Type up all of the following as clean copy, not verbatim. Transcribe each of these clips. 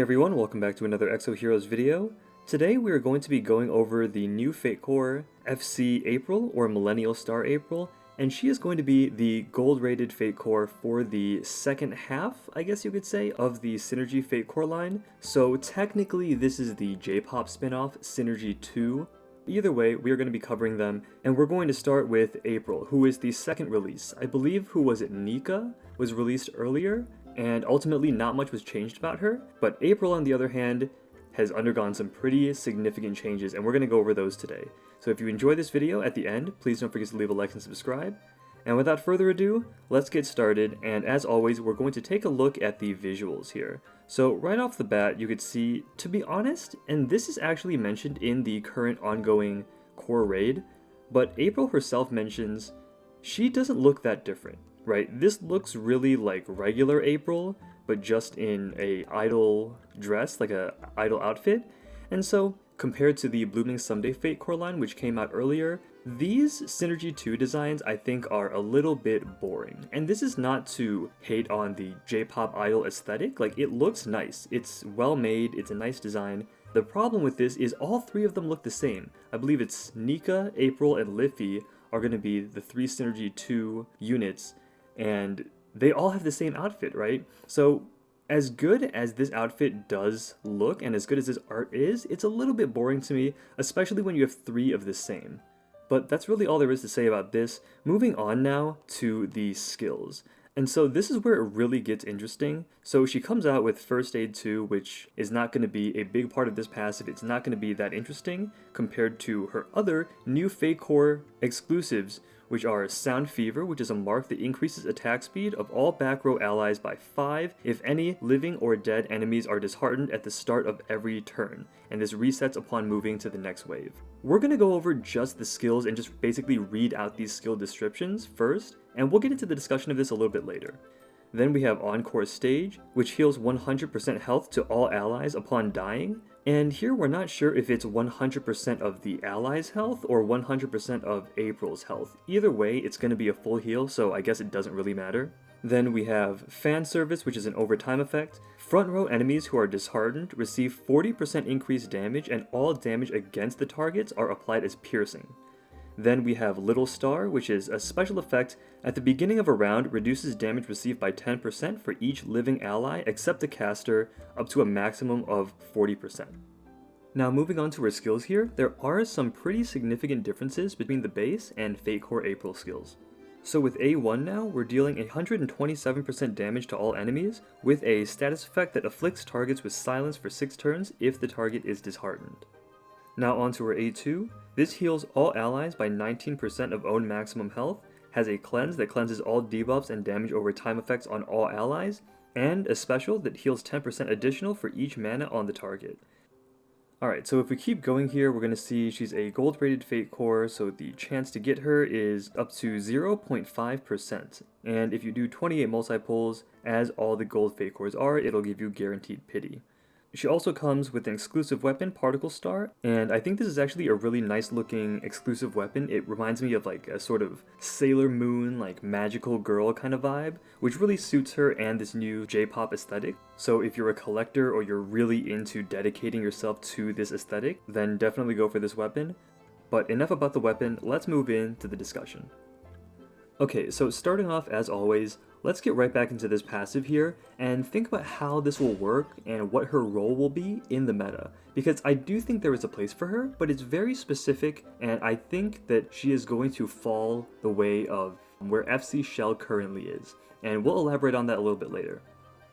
everyone, welcome back to another Exo Heroes video. Today we are going to be going over the new Fate Core FC April, or Millennial Star April, and she is going to be the gold rated Fate Core for the second half, I guess you could say, of the Synergy Fate Core line. So technically this is the J-pop spin-off, Synergy 2. Either way, we are going to be covering them, and we're going to start with April, who is the second release. I believe, who was it, Nika, was released earlier, and ultimately not much was changed about her, but April, on the other hand, has undergone some pretty significant changes, and we're going to go over those today. So if you enjoy this video, at the end, please don't forget to leave a like and subscribe. And without further ado, let's get started, and as always, we're going to take a look at the visuals here. So right off the bat, you could see, to be honest, and this is actually mentioned in the current ongoing core raid, but April herself mentions she doesn't look that different, right? This looks really like regular April, but just in a idol dress, like a idol outfit. And so, compared to the Blooming Someday Fate Core line, which came out earlier, these Synergy 2 designs I think are a little bit boring. And this is not to hate on the J-pop idol aesthetic, like it looks nice, it's well made, it's a nice design. The problem with this is all three of them look the same. I believe it's Nika, April, and Liffy are going to be the three Synergy 2 units, and they all have the same outfit, right? So as good as this outfit does look, and as good as this art is, it's a little bit boring to me, especially when you have three of the same. But that's really all there is to say about this. Moving on now to the skills. And so this is where it really gets interesting. So she comes out with First Aid 2, which is not going to be a big part of this passive. It's not going to be that interesting compared to her other new Fate Core exclusives, which are Sound Fever, which is a mark that increases attack speed of all back row allies by 5 if any living or dead enemies are disheartened at the start of every turn, and this resets upon moving to the next wave. We're going to go over just the skills and just basically read out these skill descriptions first, and we'll get into the discussion of this a little bit later. Then we have Encore Stage, which heals 100% health to all allies upon dying. And here we're not sure if it's 100% of the allies' health or 100% of April's health. Either way, it's going to be a full heal, so I guess it doesn't really matter. Then we have Fan Service, which is an overtime effect. Front row enemies who are disheartened receive 40% increased damage, and all damage against the targets are applied as piercing. Then we have Little Star, which is a special effect. At the beginning of a round, reduces damage received by 10% for each living ally except the caster, up to a maximum of 40%. Now moving on to her skills here, there are some pretty significant differences between the base and Fate Core April skills. So with A1 now, we're dealing 127% damage to all enemies, with a status effect that afflicts targets with silence for 6 turns if the target is disheartened. Now onto her A2, this heals all allies by 19% of own maximum health, has a cleanse that cleanses all debuffs and damage over time effects on all allies, and a special that heals 10% additional for each mana on the target. Alright, so if we keep going here, we're going to see she's a gold rated Fate Core, so the chance to get her is up to 0.5%. And if you do 28 multi-pulls, as all the gold Fate Cores are, it'll give you guaranteed pity. She also comes with an exclusive weapon, Particle Star, and I think this is actually a really nice looking exclusive weapon. It reminds me of like a sort of Sailor Moon, like magical girl kind of vibe, which really suits her and this new J-pop aesthetic. So if you're a collector or you're really into dedicating yourself to this aesthetic, then definitely go for this weapon. But enough about the weapon, let's move into the discussion. Okay, so starting off as always, let's get right back into this passive here and think about how this will work and what her role will be in the meta. Because I do think there is a place for her, but it's very specific, and I think that she is going to fall the way of where FC Shell currently is. And we'll elaborate on that a little bit later.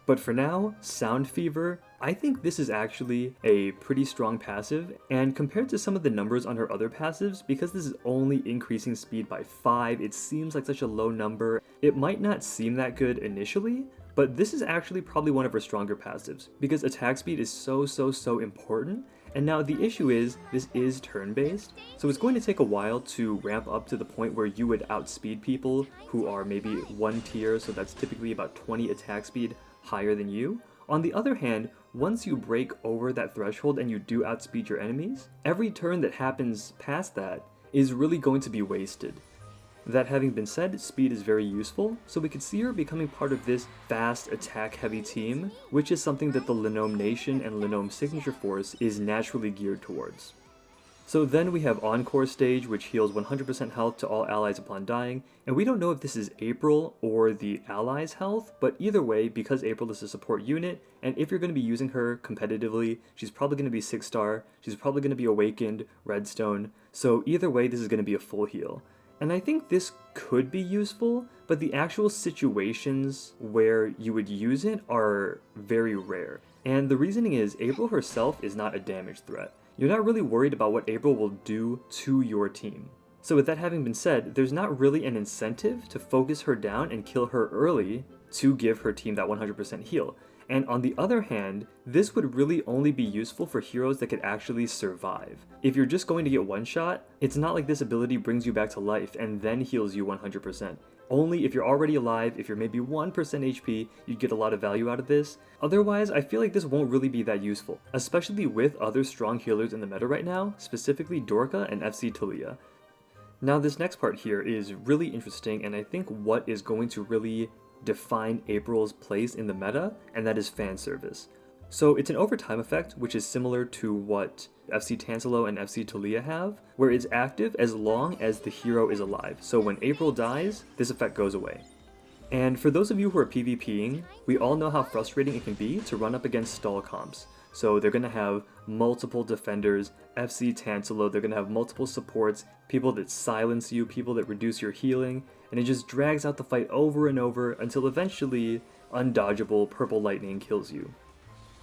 But for now, Sound Fever, I think this is actually a pretty strong passive, and compared to some of the numbers on her other passives, because this is only increasing speed by 5, it seems like such a low number. It might not seem that good initially, but this is actually probably one of her stronger passives, because attack speed is so important. And now the issue is, this is turn-based, so it's going to take a while to ramp up to the point where you would outspeed people who are maybe 1 tier, so that's typically about 20 attack speed higher than you. On the other hand, once you break over that threshold and you do outspeed your enemies, every turn that happens past that is really going to be wasted. That having been said, speed is very useful, so we could see her becoming part of this fast attack-heavy team, which is something that the Lenombe Nation and Lenombe Signature Force is naturally geared towards. So then we have Encore Stage, which heals 100% health to all allies upon dying, and we don't know if this is April or the allies' health, but either way, because April is a support unit, and if you're going to be using her competitively, she's probably going to be 6-star, she's probably going to be Awakened, Redstone, so either way this is going to be a full heal. And I think this could be useful, but the actual situations where you would use it are very rare. And the reasoning is, April herself is not a damage threat. You're not really worried about what April will do to your team. So with that having been said, there's not really an incentive to focus her down and kill her early to give her team that 100% heal. And on the other hand, this would really only be useful for heroes that could actually survive. If you're just going to get one shot, it's not like this ability brings you back to life and then heals you 100%. Only if you're already alive, if you're maybe 1% HP, you'd get a lot of value out of this. Otherwise, I feel like this won't really be that useful, especially with other strong healers in the meta right now, specifically Dorka and FC Talia. Now this next part here is really interesting, and I think what is going to really define April's place in the meta, and that is fan service. So it's an overtime effect, which is similar to what FC Tanselo and FC Talia have, where it's active as long as the hero is alive. So when April dies, this effect goes away. And for those of you who are PvPing, we all know how frustrating it can be to run up against stall comps. So they're going to have multiple defenders, FC Tanselo, they're going to have multiple supports, people that silence you, people that reduce your healing, and it just drags out the fight over and over until eventually undodgeable purple lightning kills you.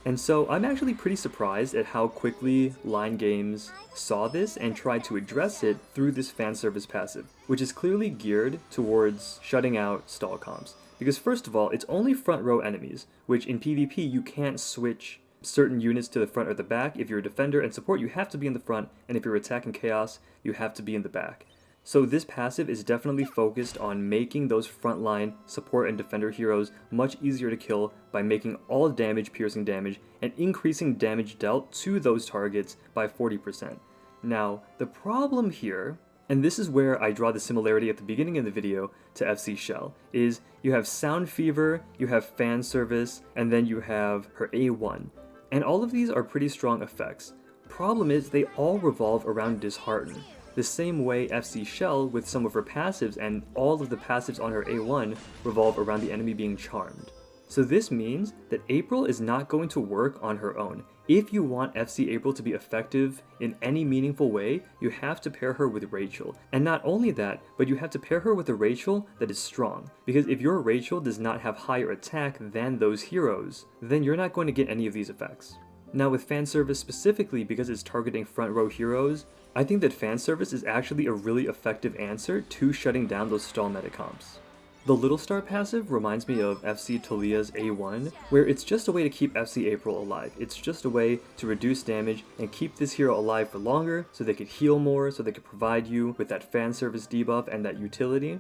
And so I'm actually pretty surprised at how quickly Line Games saw this and tried to address it through this fan service passive, which is clearly geared towards shutting out stall comps. Because first of all, it's only front row enemies, which in PvP you can't switch certain units to the front or the back. If you're a defender and support, you have to be in the front, and if you're attack and chaos, you have to be in the back. So this passive is definitely focused on making those frontline support and defender heroes much easier to kill by making all damage piercing damage and increasing damage dealt to those targets by 40%. Now, the problem here, and this is where I draw the similarity at the beginning of the video to FC Shell, is you have Sound Fever, you have Fan Service, and then you have her A1. And all of these are pretty strong effects. Problem is, they all revolve around Dishearten. The same way FC Shell with some of her passives and all of the passives on her A1 revolve around the enemy being charmed. So this means that April is not going to work on her own. If you want FC April to be effective in any meaningful way, you have to pair her with Rachel. And not only that, but you have to pair her with a Rachel that is strong. Because if your Rachel does not have higher attack than those heroes, then you're not going to get any of these effects. Now with fan service specifically, because it's targeting front row heroes, I think that fan service is actually a really effective answer to shutting down those stall meta comps. The Little Star passive reminds me of FC Talia's A1, where it's just a way to keep FC April alive. It's just a way to reduce damage and keep this hero alive for longer so they could heal more, so they could provide you with that fan service debuff and that utility.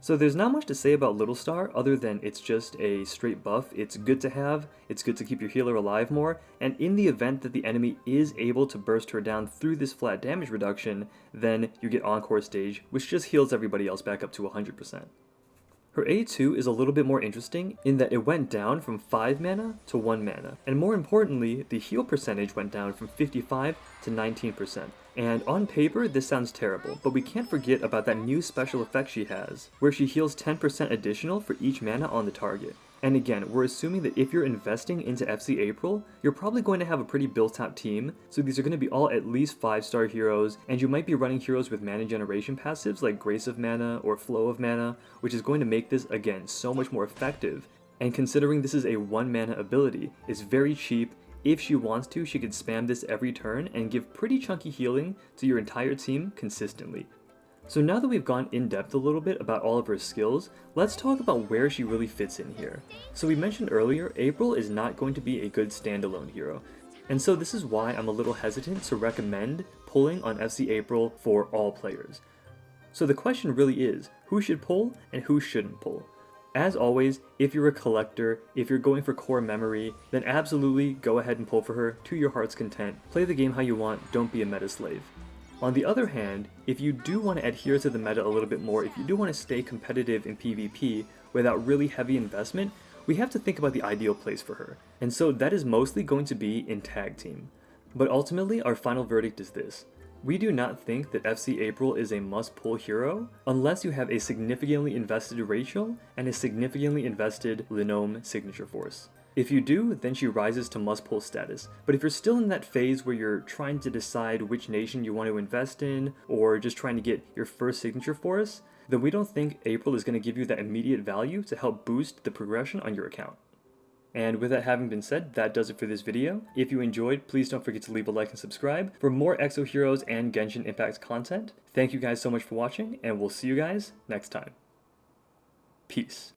So there's not much to say about Little Star other than it's just a straight buff. It's good to have, it's good to keep your healer alive more, and in the event that the enemy is able to burst her down through this flat damage reduction, then you get Encore Stage, which just heals everybody else back up to 100%. Her A2 is a little bit more interesting in that it went down from 5 mana to 1 mana, and more importantly, the heal percentage went down from 55 to 19%. And on paper, this sounds terrible, but we can't forget about that new special effect she has, where she heals 10% additional for each mana on the target. And again, we're assuming that if you're investing into FC April, you're probably going to have a pretty built-out team, so these are going to be all at least 5-star heroes, and you might be running heroes with mana generation passives like Grace of Mana or Flow of Mana, which is going to make this, again, so much more effective. And considering this is a 1-mana ability, it's very cheap. If she wants to, she could spam this every turn and give pretty chunky healing to your entire team consistently. So now that we've gone in depth a little bit about all of her skills, let's talk about where she really fits in here. So we mentioned earlier, April is not going to be a good standalone hero. And so this is why I'm a little hesitant to recommend pulling on FC April for all players. So the question really is, who should pull and who shouldn't pull? As always, if you're a collector, if you're going for core memory, then absolutely go ahead and pull for her to your heart's content. Play the game how you want, don't be a meta slave. On the other hand, if you do want to adhere to the meta a little bit more, if you do want to stay competitive in PvP without really heavy investment, we have to think about the ideal place for her. And so that is mostly going to be in tag team. But ultimately, our final verdict is this. We do not think that FC April is a must-pull hero unless you have a significantly invested Rachel and a significantly invested Lenombe signature force. If you do, then she rises to must-pull status. But if you're still in that phase where you're trying to decide which nation you want to invest in, or just trying to get your first signature force, then we don't think April is going to give you that immediate value to help boost the progression on your account. And with that having been said, that does it for this video. If you enjoyed, please don't forget to leave a like and subscribe for more Exo Heroes and Genshin Impact content. Thank you guys so much for watching, and we'll see you guys next time. Peace.